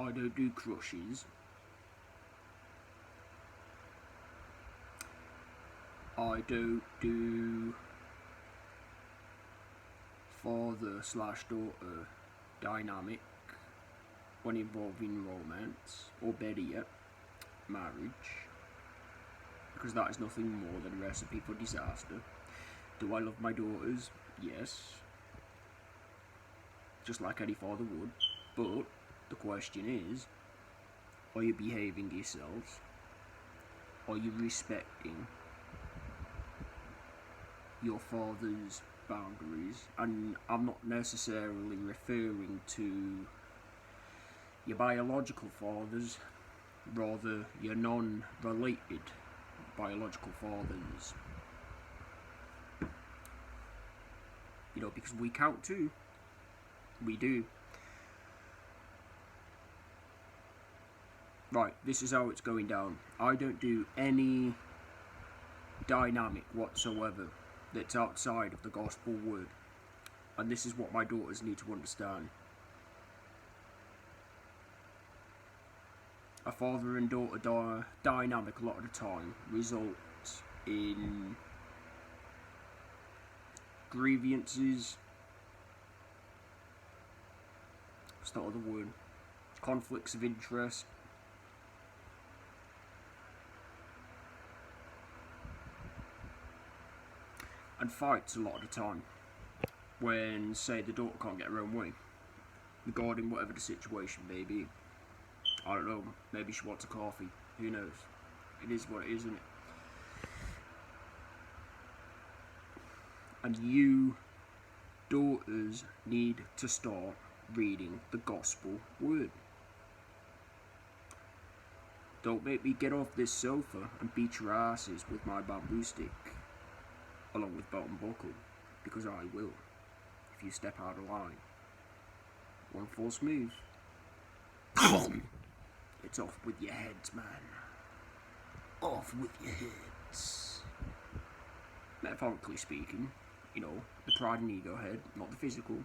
I don't do crushes. I don't do father/daughter dynamic when involving romance, or better yet, marriage, because that is nothing more than a recipe for disaster. Do I love my daughters? Yes, just like any father would, but the question is, are you behaving yourselves? Are you respecting your father's boundaries? And I'm not necessarily referring to your biological fathers, rather your non-related biological fathers. You know, because we count too. We do. Right, this is how it's going down. I don't do any dynamic whatsoever that's outside of the gospel word. And this is what my daughters need to understand. A father and daughter dynamic a lot of the time results in grievances. What's not the word? Conflicts of interest. And fights a lot of the time when, say, the daughter can't get her own way regarding whatever the situation may be. I don't know, maybe she wants a coffee, who knows. It is what it is, isn't it? And you daughters need to start reading the gospel word. Don't make me get off this sofa and beat your asses with my bamboo stick, along with belt and buckle, because I will, if you step out of line. One false move. It's off with your heads, man. Off with your heads. Metaphorically speaking, you know, the pride and ego head, not the physical.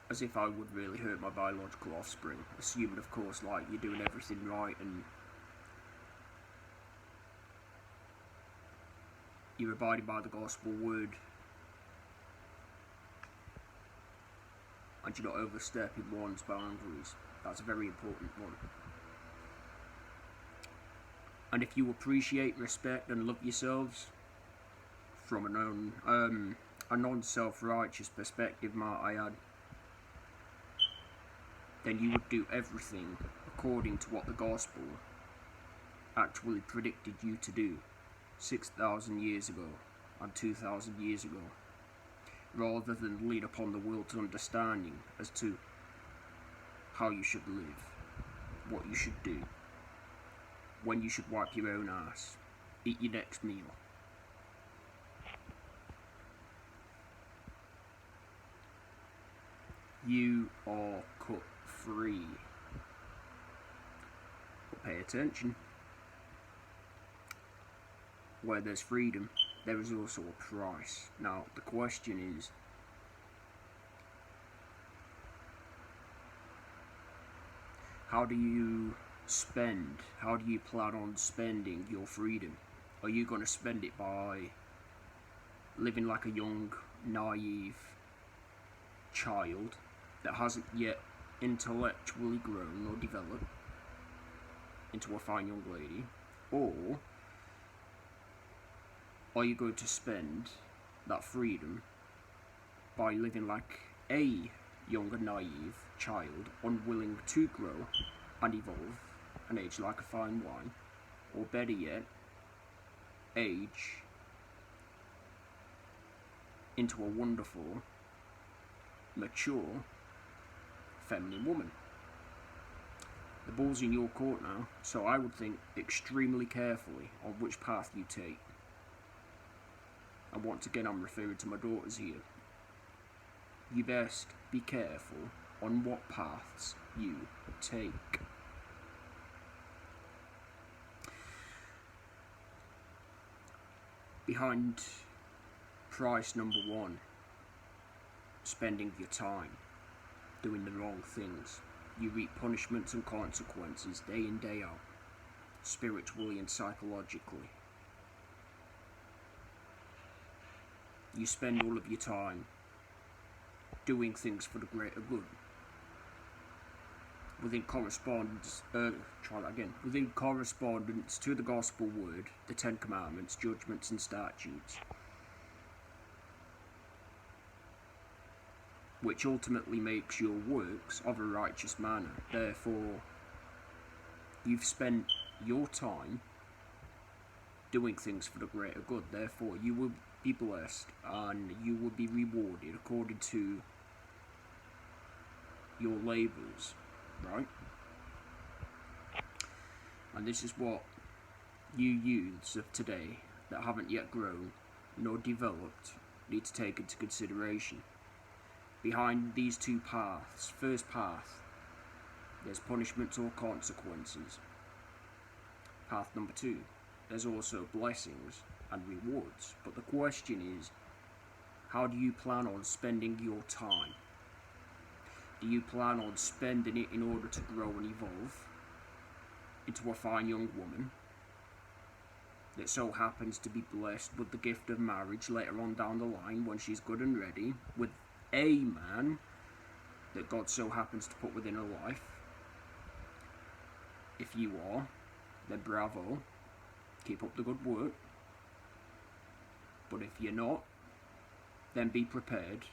As if I would really hurt my biological offspring, assuming, of course, like, you're doing everything right and you're abiding by the gospel word and you're not overstepping one's boundaries. That's a very important one. And if you appreciate, respect, and love yourselves from a non-self-righteous perspective, might I add, then you would do everything according to what the gospel actually predicted you to do 6,000 years ago and 2,000 years ago, rather than lean upon the will to understanding as to how you should live, what you should do, when you should wipe your own ass, eat your next meal. You are cut free. But pay attention. Where there's freedom, there is also a price. Now, the question is, how do you spend? How do you plan on spending your freedom? Are you going to spend it by living like a young, naive child that hasn't yet intellectually grown or developed into a fine young lady? Or are you going to spend that freedom by living like a young and naive child, unwilling to grow and evolve and age like a fine wine? Or better yet, age into a wonderful, mature, feminine woman? The ball's in your court now, so I would think extremely carefully on which path you take. And once again, I'm referring to my daughters here. You best be careful on what paths you take. Behind price number one spending your time doing the wrong things. You reap punishments and consequences day in, day out, spiritually and psychologically. You spend all of your time doing things for the greater good. Within correspondence to the gospel word, the Ten Commandments, judgments and statutes, which ultimately makes your works of a righteous manner. Therefore, you've spent your time doing things for the greater good. Therefore, you will be blessed and you will be rewarded according to your labours, right? And this is what you youths of today that haven't yet grown nor developed need to take into consideration. Behind these two paths, first path, there's punishments or consequences. Path number 2, there's also blessings and rewards. But the question is, how do you plan on spending your time? Do you plan on spending it in order to grow and evolve into a fine young woman that so happens to be blessed with the gift of marriage later on down the line when she's good and ready with a man that God so happens to put within her life? If you are, then bravo, keep up the good work. But if you're not, then be prepared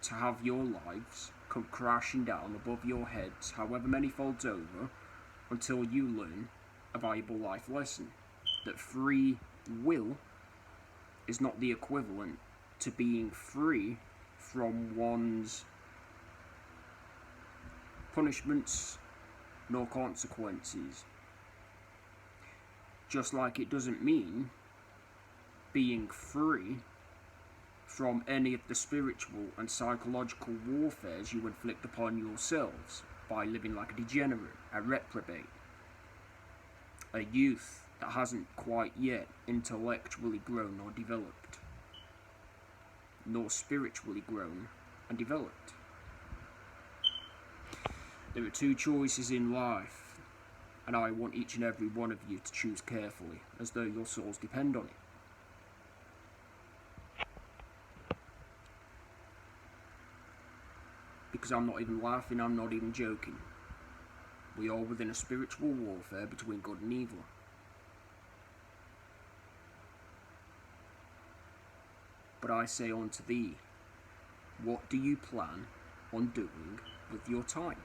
to have your lives come crashing down above your heads, however many folds over, until you learn a valuable life lesson. That free will is not the equivalent to being free from one's punishments nor consequences. Just like it doesn't mean being free from any of the spiritual and psychological warfares you inflict upon yourselves by living like a degenerate, a reprobate, a youth that hasn't quite yet intellectually grown or developed, nor spiritually grown and developed. There are two choices in life, and I want each and every one of you to choose carefully, as though your souls depend on it. Because I'm not even laughing, I'm not even joking. We are within a spiritual warfare between good and evil. But I say unto thee, what do you plan on doing with your time?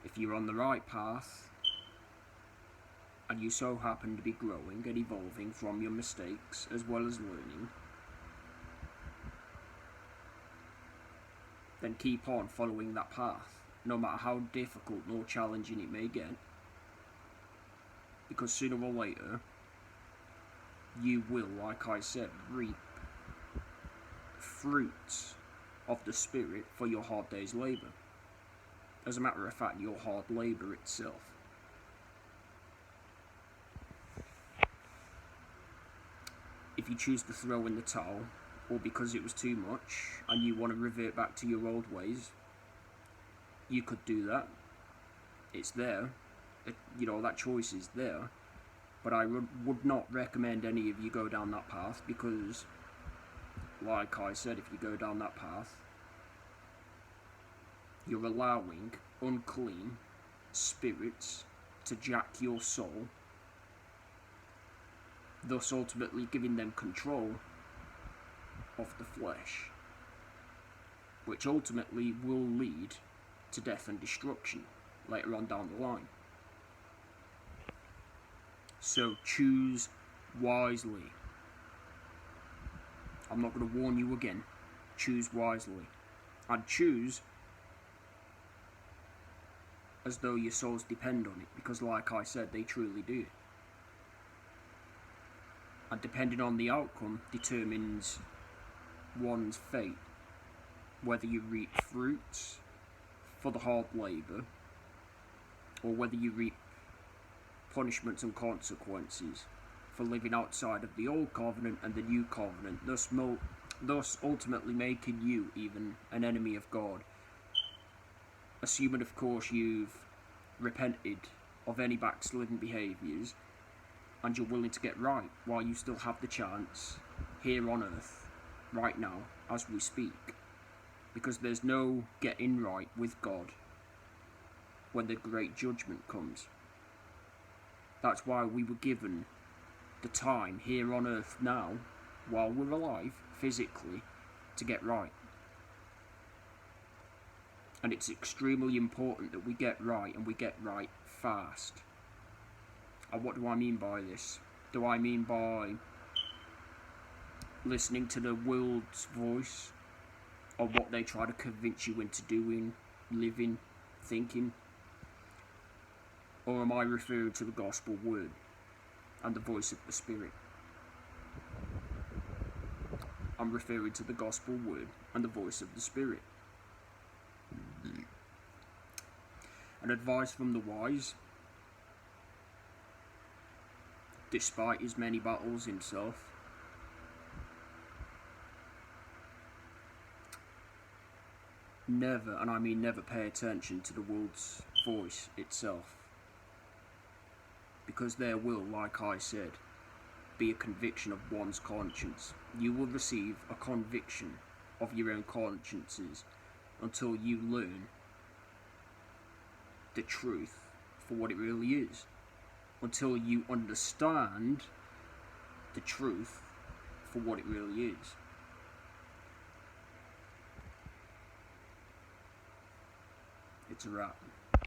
If you're on the right path, and you so happen to be growing and evolving from your mistakes as well as learning, then keep on following that path, no matter how difficult nor challenging it may get. Because sooner or later, you will, like I said, reap fruits of the Spirit for your hard day's labour. As a matter of fact, your hard labour itself. If you choose to throw in the towel, or because it was too much, and you want to revert back to your old ways, you could do that. It's there. That choice is there. But I would not recommend any of you go down that path, because, like I said, if you go down that path, you're allowing unclean spirits to jack your soul, thus ultimately giving them control of the flesh, which ultimately will lead to death and destruction later on down the line. So choose wisely. I'm not going to warn you again. Choose wisely. And choose as though your souls depend on it, because like I said, they truly do. And depending on the outcome determines one's fate, whether you reap fruits for the hard labour, or whether you reap punishments and consequences for living outside of the old covenant and the new covenant, thus ultimately making you even an enemy of God. Assuming, of course, you've repented of any backslidden behaviours and you're willing to get right while you still have the chance here on earth, right now, as we speak. Because there's no getting right with God when the great judgment comes. That's why we were given the time here on earth now, while we're alive, physically, to get right. And it's extremely important that we get right, and we get right fast. And what do I mean by this? Do I mean by listening to the world's voice, or what they try to convince you into doing, living, thinking? Or am I referring to the gospel word and the voice of the Spirit? I'm referring to the gospel word and the voice of the Spirit. An advice from the wise: despite his many battles himself, never, and I mean never, pay attention to the world's voice itself. Because there will, like I said, be a conviction of one's conscience. You will receive a conviction of your own consciences until you learn the truth for what it really is. Until you understand the truth for what it really is. It's a wrap.